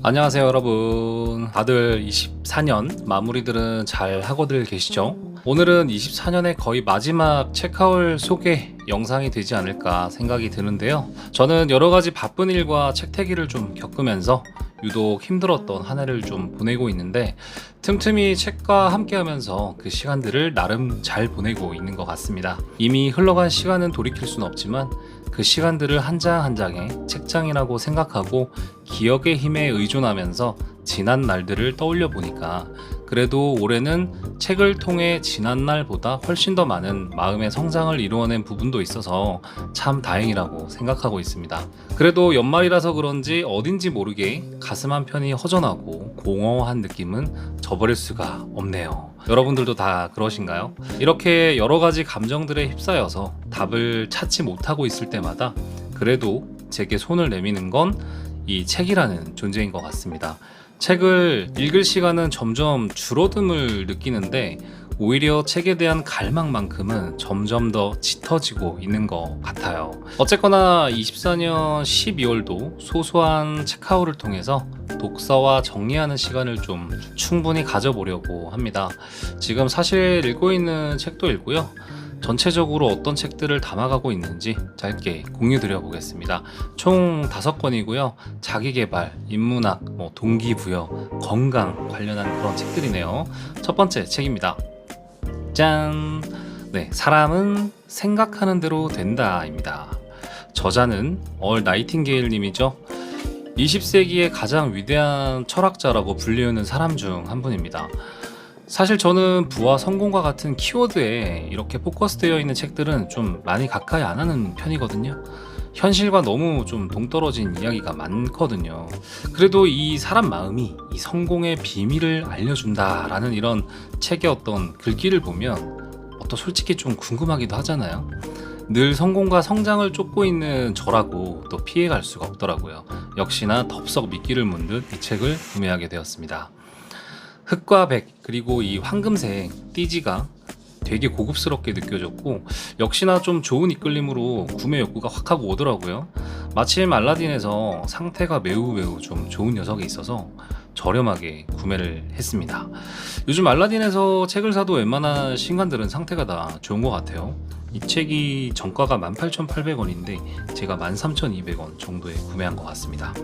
안녕하세요 여러분. 다들 24년 마무리들은 잘 하고들 계시죠? 오늘은 24년의 거의 마지막 책하울 소개 영상이 되지 않을까 생각이 드는데요. 저는 여러가지 바쁜 일과 책태기를 좀 겪으면서 유독 힘들었던 한 해를 좀 보내고 있는데, 틈틈이 책과 함께 하면서 그 시간들을 나름 잘 보내고 있는 것 같습니다. 이미 흘러간 시간은 돌이킬 수는 없지만 그 시간들을 한 장 한 장의 책장이라고 생각하고 기억의 힘에 의존하면서 지난 날들을 떠올려 보니까 그래도 올해는 책을 통해 지난 날보다 훨씬 더 많은 마음의 성장을 이루어낸 부분도 있어서 참 다행이라고 생각하고 있습니다. 그래도 연말이라서 그런지 어딘지 모르게 가슴 한편이 허전하고 공허한 느낌은 저버릴 수가 없네요. 여러분들도 다 그러신가요? 이렇게 여러 가지 감정들에 휩싸여서 답을 찾지 못하고 있을 때마다 그래도 제게 손을 내미는 건 이 책이라는 존재인 것 같습니다. 책을 읽을 시간은 점점 줄어듦을 느끼는데 오히려 책에 대한 갈망만큼은 점점 더 짙어지고 있는 것 같아요. 어쨌거나 24년 12월도 소소한 책하울을 통해서 독서와 정리하는 시간을 좀 충분히 가져보려고 합니다. 지금 사실 읽고 있는 책도 읽고요. 전체적으로 어떤 책들을 담아가고 있는지 짧게 공유드려 보겠습니다. 총 5권이고요. 자기계발, 인문학, 동기부여, 건강 관련한 그런 책들이네요. 첫 번째 책입니다. 짠! 네, 사람은 생각하는 대로 된다입니다. 저자는 얼 나이팅게일 님이죠. 20세기의 가장 위대한 철학자라고 불리우는 사람 중 한 분입니다. 사실 저는 부와 성공과 같은 키워드에 이렇게 포커스되어 있는 책들은 좀 많이 가까이 안 하는 편이거든요. 현실과 너무 좀 동떨어진 이야기가 많거든요. 그래도 이 사람 마음이 이 성공의 비밀을 알려준다라는 이런 책의 어떤 글귀를 보면 솔직히 좀 궁금하기도 하잖아요. 늘 성공과 성장을 쫓고 있는 저라고 또 피해갈 수가 없더라고요. 역시나 덥석 미끼를 문 듯 이 책을 구매하게 되었습니다. 흑과 백 그리고 이 황금색 띠지가 되게 고급스럽게 느껴졌고, 역시나 좀 좋은 이끌림으로 구매 욕구가 확 하고 오더라고요. 마침 알라딘에서 상태가 매우 좀 좋은 녀석이 있어서 저렴하게 구매를 했습니다. 요즘 알라딘에서 책을 사도 웬만한 신간들은 상태가 다 좋은 것 같아요. 이 책이 정가가 18,800원인데 제가 13,200원 정도에 구매한 것 같습니다.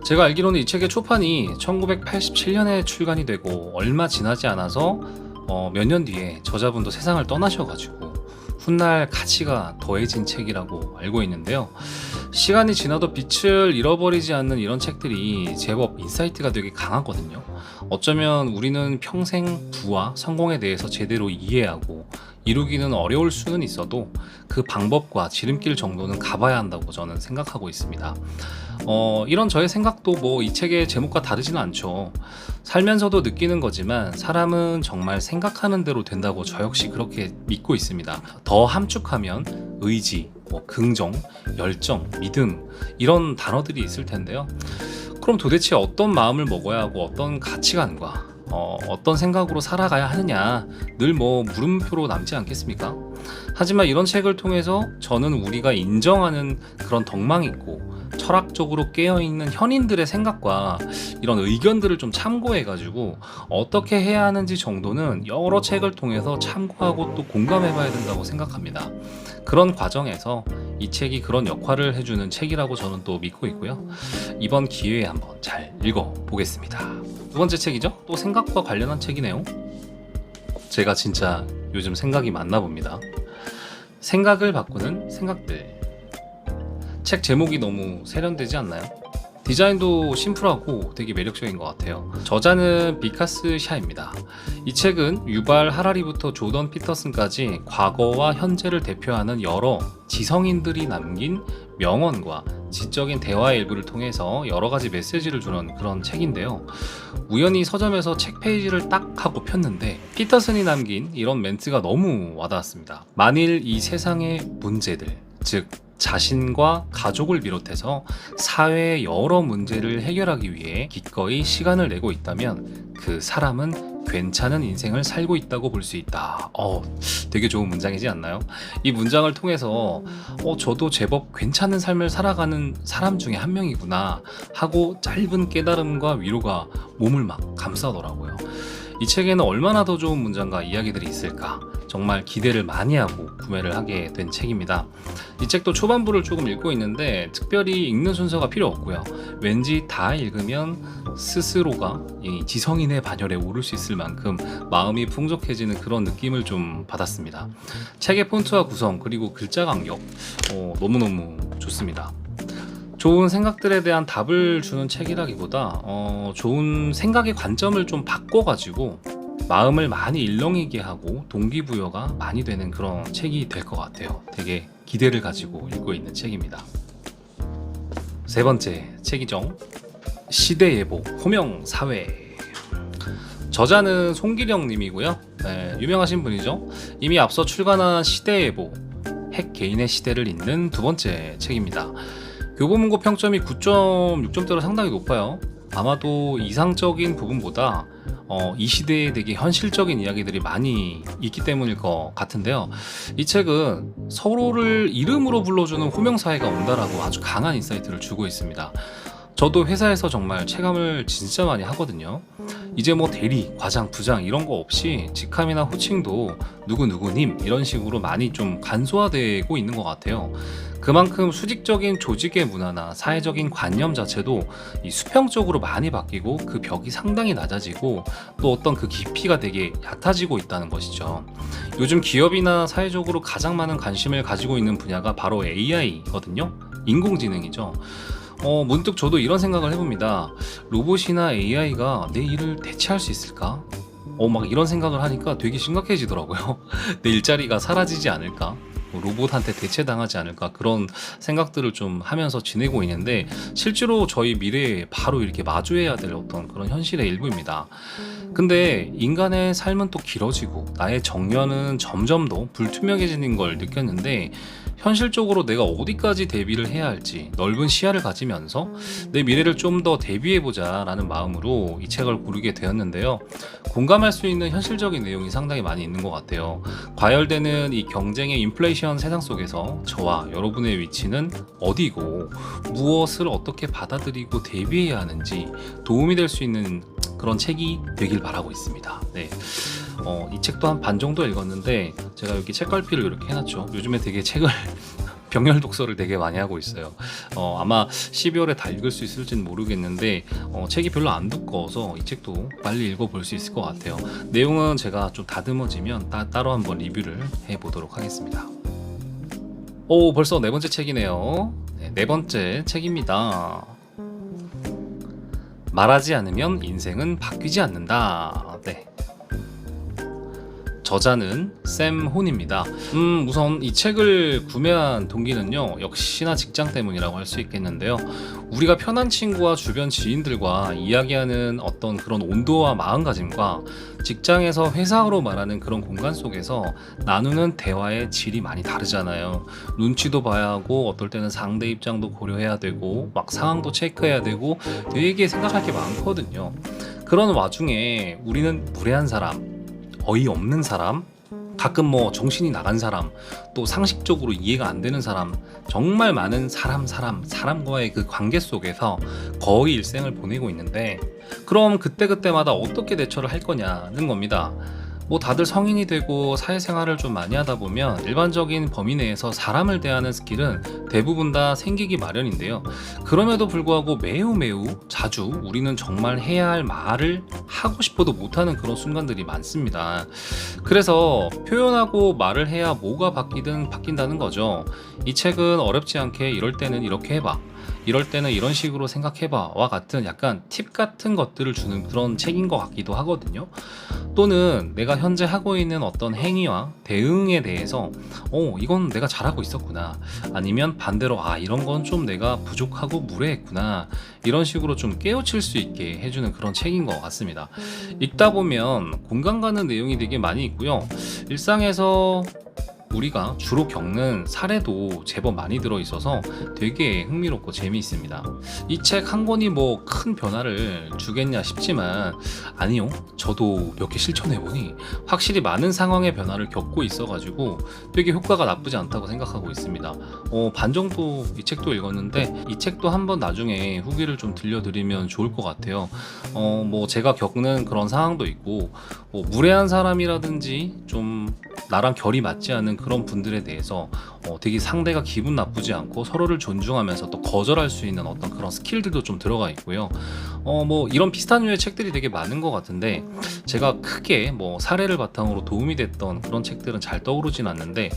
제가 알기로는 이 책의 초판이 1987년에 출간이 되고 얼마 지나지 않아서 몇 년 뒤에 저자분도 세상을 떠나셔가지고 훗날 가치가 더해진 책이라고 알고 있는데요. 시간이 지나도 빛을 잃어버리지 않는 이런 책들이 제법 인사이트가 되게 강하거든요. 어쩌면 우리는 평생 부와 성공에 대해서 제대로 이해하고 이루기는 어려울 수는 있어도 그 방법과 지름길 정도는 가봐야 한다고 저는 생각하고 있습니다. 이런 저의 생각도 이 책의 제목과 다르지는 않죠. 살면서도 느끼는 거지만 사람은 정말 생각하는 대로 된다고 저 역시 그렇게 믿고 있습니다. 더 함축하면 의지, 긍정, 열정, 믿음 이런 단어들이 있을 텐데요. 그럼 도대체 어떤 마음을 먹어야 하고 어떤 가치관과 어떤 생각으로 살아가야 하느냐 늘 물음표로 남지 않겠습니까? 하지만 이런 책을 통해서 저는 우리가 인정하는 그런 덕망 있고 철학적으로 깨어있는 현인들의 생각과 이런 의견들을 좀 참고해가지고 어떻게 해야 하는지 정도는 여러 책을 통해서 참고하고 또 공감해봐야 된다고 생각합니다. 그런 과정에서 이 책이 그런 역할을 해주는 책이라고 저는 또 믿고 있고요. 이번 기회에 한번 잘 읽어보겠습니다. 두 번째 책이죠? 또 생각과 관련한 책이네요. 제가 진짜 요즘 생각이 많나 봅니다. 생각을 바꾸는 생각들. 책 제목이 너무 세련되지 않나요? 디자인도 심플하고 되게 매력적인 것 같아요. 저자는 비카스 샤입니다. 이 책은 유발 하라리부터 조던 피터슨까지 과거와 현재를 대표하는 여러 지성인들이 남긴 명언과 지적인 대화의 일부를 통해서 여러 가지 메시지를 주는 그런 책인데요. 우연히 서점에서 책 페이지를 딱 하고 폈는데 피터슨이 남긴 이런 멘트가 너무 와닿았습니다. 만일 이 세상의 문제들, 즉 자신과 가족을 비롯해서 사회의 여러 문제를 해결하기 위해 기꺼이 시간을 내고 있다면 그 사람은 괜찮은 인생을 살고 있다고 볼 수 있다. 되게 좋은 문장이지 않나요? 이 문장을 통해서 저도 제법 괜찮은 삶을 살아가는 사람 중에 한 명이구나 하고 짧은 깨달음과 위로가 몸을 막 감싸더라고요. 이 책에는 얼마나 더 좋은 문장과 이야기들이 있을까 정말 기대를 많이 하고 구매를 하게 된 책입니다. 이 책도 초반부를 조금 읽고 있는데 특별히 읽는 순서가 필요 없고요. 왠지 다 읽으면 스스로가 이 지성인의 반열에 오를 수 있을 만큼 마음이 풍족해지는 그런 느낌을 좀 받았습니다. 책의 폰트와 구성 그리고 글자 간격 너무너무 좋습니다. 좋은 생각들에 대한 답을 주는 책이라기보다 좋은 생각의 관점을 좀 바꿔가지고 마음을 많이 일렁이게 하고 동기부여가 많이 되는 그런 책이 될 것 같아요. 되게 기대를 가지고 읽고 있는 책입니다. 세 번째 책이죠. 시대예보 호명사회. 저자는 송기령 님이고요. 유명하신 분이죠. 이미 앞서 출간한 시대예보 핵 개인의 시대를 잇는 두 번째 책입니다. 교보문고 평점이 9.6점대로 상당히 높아요. 아마도 이상적인 부분보다 이 시대에 되게 현실적인 이야기들이 많이 있기 때문일 것 같은데요. 이 책은 서로를 이름으로 불러주는 호명사회가 온다라고 아주 강한 인사이트를 주고 있습니다. 저도 회사에서 정말 체감을 진짜 많이 하거든요. 이제 뭐 대리, 과장, 부장 이런 거 없이 직함이나 호칭도 누구누구님 이런 식으로 많이 좀 간소화되고 있는 것 같아요. 그만큼 수직적인 조직의 문화나 사회적인 관념 자체도 이 수평적으로 많이 바뀌고 그 벽이 상당히 낮아지고 또 어떤 그 깊이가 되게 얕아지고 있다는 것이죠. 요즘 기업이나 사회적으로 가장 많은 관심을 가지고 있는 분야가 바로 AI거든요. 인공지능이죠. 문득 저도 이런 생각을 해봅니다. 로봇이나 AI가 내 일을 대체할 수 있을까? 막 이런 생각을 하니까 되게 심각해지더라고요. 내 일자리가 사라지지 않을까? 로봇한테 대체당하지 않을까 그런 생각들을 좀 하면서 지내고 있는데 실제로 저희 미래에 바로 이렇게 마주해야 될 어떤 그런 현실의 일부입니다. 근데 인간의 삶은 또 길어지고 나의 정년은 점점 더 불투명해지는 걸 느꼈는데 현실적으로 내가 어디까지 대비를 해야 할지 넓은 시야를 가지면서 내 미래를 좀 더 대비해보자 라는 마음으로 이 책을 고르게 되었는데요. 공감할 수 있는 현실적인 내용이 상당히 많이 있는 것 같아요. 과열되는 이 경쟁의 인플레이션 세상 속에서 저와 여러분의 위치는 어디고 무엇을 어떻게 받아들이고 대비해야 하는지 도움이 될 수 있는 그런 책이 되길 바라고 있습니다. 네. 이 책도 한 반 정도 읽었는데 제가 여기 책갈피를 이렇게 해놨죠. 요즘에 되게 책을 병렬 독서를 되게 많이 하고 있어요. 아마 12월에 다 읽을 수 있을지는 모르겠는데 책이 별로 안 두꺼워서 이 책도 빨리 읽어볼 수 있을 것 같아요. 내용은 제가 좀 다듬어지면 따로 한번 리뷰를 해보도록 하겠습니다. 벌써 네 번째 책이네요. 네 번째 책입니다. 말하지 않으면 인생은 바뀌지 않는다. 네. 저자는 샘 혼입니다. 우선 이 책을 구매한 동기는요, 역시나 직장 때문이라고 할 수 있겠는데요. 우리가 편한 친구와 주변 지인들과 이야기하는 어떤 그런 온도와 마음가짐과 직장에서 회사로 말하는 그런 공간 속에서 나누는 대화의 질이 많이 다르잖아요. 눈치도 봐야 하고 어떨 때는 상대 입장도 고려해야 되고 막 상황도 체크해야 되고 되게 생각할 게 많거든요. 그런 와중에 우리는 무례한 사람, 어이없는 사람, 가끔 뭐 정신이 나간 사람, 또 상식적으로 이해가 안 되는 사람, 정말 많은 사람과의 그 관계 속에서 거의 일생을 보내고 있는데 그럼 그때그때마다 어떻게 대처를 할 거냐는 겁니다. 뭐 다들 성인이 되고 사회생활을 좀 많이 하다 보면 일반적인 범위 내에서 사람을 대하는 스킬은 대부분 다 생기기 마련인데요. 그럼에도 불구하고 매우 자주 우리는 정말 해야 할 말을 하고 싶어도 못하는 그런 순간들이 많습니다. 그래서 표현하고 말을 해야 뭐가 바뀐다는 거죠. 이 책은 어렵지 않게 이럴 때는 이렇게 해봐, 이럴 때는 이런 식으로 생각해봐 와 같은 약간 팁 같은 것들을 주는 그런 책인 것 같기도 하거든요. 또는 내가 현재 하고 있는 어떤 행위와 대응에 대해서 이건 내가 잘하고 있었구나, 아니면 반대로 이런 건 좀 내가 부족하고 무례했구나, 이런 식으로 좀 깨우칠 수 있게 해주는 그런 책인 것 같습니다. 읽다 보면 공감 가는 내용이 되게 많이 있고요. 일상에서 우리가 주로 겪는 사례도 제법 많이 들어있어서 되게 흥미롭고 재미있습니다. 이 책 한 권이 뭐 큰 변화를 주겠냐 싶지만 아니요, 저도 몇 개 실천해보니 확실히 많은 상황의 변화를 겪고 있어가지고 되게 효과가 나쁘지 않다고 생각하고 있습니다. 반 정도 이 책도 읽었는데 이 책도 한번 나중에 후기를 좀 들려드리면 좋을 것 같아요. 뭐 제가 겪는 그런 상황도 있고 무례한 사람이라든지 좀 나랑 결이 맞지 않는 그런 분들에 대해서 되게 상대가 기분 나쁘지 않고 서로를 존중하면서 또 거절할 수 있는 어떤 그런 스킬들도 좀 들어가 있고요. 뭐 이런 비슷한 류의 책들이 되게 많은 것 같은데 제가 크게 뭐 사례를 바탕으로 도움이 됐던 그런 책들은 잘 떠오르진 않는데,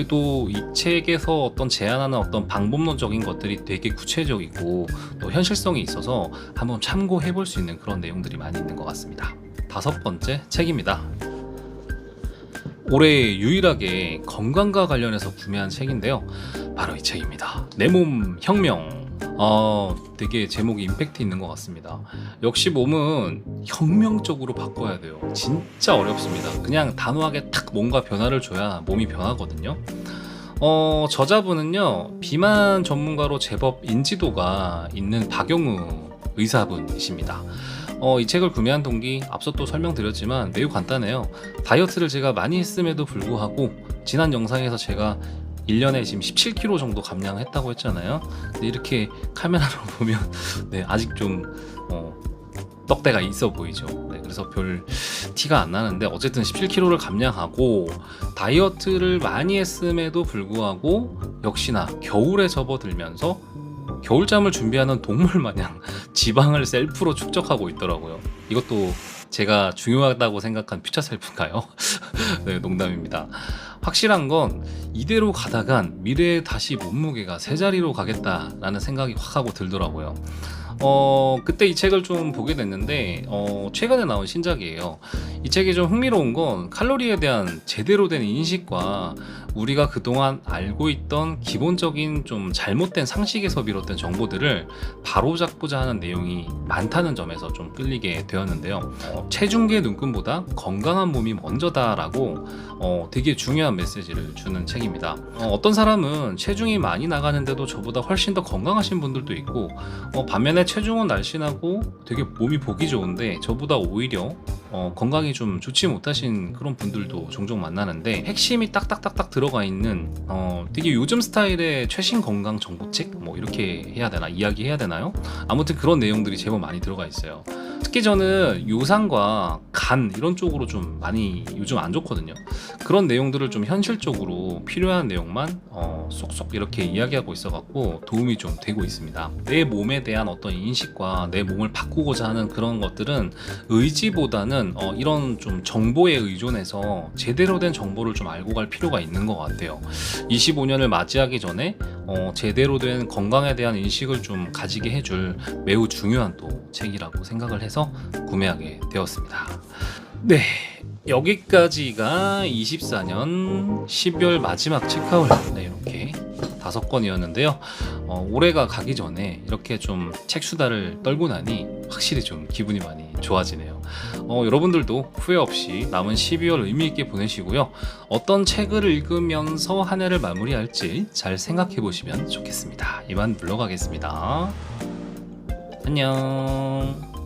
또 이 책에서 어떤 제안하는 어떤 방법론적인 것들이 되게 구체적이고 또 현실성이 있어서 한번 참고해 볼 수 있는 그런 내용들이 많이 있는 것 같습니다. 5번째 책입니다. 올해 유일하게 건강과 관련해서 구매한 책인데요, 바로 이 책입니다. 내 몸 혁명. 되게 제목이 임팩트 있는 것 같습니다. 역시 몸은 혁명적으로 바꿔야 돼요. 진짜 어렵습니다. 그냥 단호하게 탁 뭔가 변화를 줘야 몸이 변하거든요. 저자분은요, 비만 전문가로 제법 인지도가 있는 박용우 의사분이십니다. 이 책을 구매한 동기 앞서 또 설명드렸지만 매우 간단해요. 다이어트를 제가 많이 했음에도 불구하고 지난 영상에서 제가 1년에 지금 17kg 정도 감량했다고 했잖아요. 근데 이렇게 카메라로 보면 네, 아직 좀 떡대가 있어 보이죠. 네, 그래서 별 티가 안 나는데 어쨌든 17kg를 감량하고 다이어트를 많이 했음에도 불구하고 역시나 겨울에 접어들면서 겨울잠을 준비하는 동물 마냥 지방을 셀프로 축적하고 있더라고요. 이것도 제가 중요하다고 생각한 퓨처 셀프인가요? 네, 농담입니다. 확실한 건 이대로 가다간 미래에 다시 몸무게가 세 자리로 가겠다라는 생각이 확 하고 들더라고요. 그때 이 책을 좀 보게 됐는데 최근에 나온 신작이에요. 이 책이 좀 흥미로운 건 칼로리에 대한 제대로 된 인식과 우리가 그동안 알고 있던 기본적인 좀 잘못된 상식에서 비롯된 정보들을 바로잡고자 하는 내용이 많다는 점에서 좀 끌리게 되었는데요. 체중계 눈금보다 건강한 몸이 먼저다라고 되게 중요한 메시지를 주는 책입니다. 어떤 사람은 체중이 많이 나가는데도 저보다 훨씬 더 건강하신 분들도 있고, 반면에 체중은 날씬하고 되게 몸이 보기 좋은데 저보다 오히려 건강이 좀 좋지 못하신 그런 분들도 종종 만나는데, 핵심이 딱딱딱딱 들어가 있는 되게 요즘 스타일의 최신 건강 정보책, 뭐 이렇게 해야 되나, 이야기해야 되나요? 아무튼 그런 내용들이 제법 많이 들어가 있어요. 특히 저는 요상과 간 이런 쪽으로 좀 많이 요즘 안 좋거든요. 그런 내용들을 좀 현실적으로 필요한 내용만 쏙쏙 이렇게 이야기하고 있어갖고 도움이 좀 되고 있습니다. 내 몸에 대한 어떤 인식과 내 몸을 바꾸고자 하는 그런 것들은 의지보다는 이런 좀 정보에 의존해서 제대로 된 정보를 좀 알고 갈 필요가 있는 것 같아요. 25년을 맞이하기 전에 제대로 된 건강에 대한 인식을 좀 가지게 해줄 매우 중요한 또 책이라고 생각을 해서 구매하게 되었습니다. 네, 여기까지가 24년 12월 마지막 책하울, 네, 이렇게 5권이었는데요. 올해가 가기 전에 이렇게 좀 책 수다를 떨고 나니 확실히 좀 기분이 많이 좋아지네요. 여러분들도 후회 없이 남은 12월 의미있게 보내시고요. 어떤 책을 읽으면서 한 해를 마무리할지 잘 생각해 보시면 좋겠습니다. 이만 물러가겠습니다. 안녕.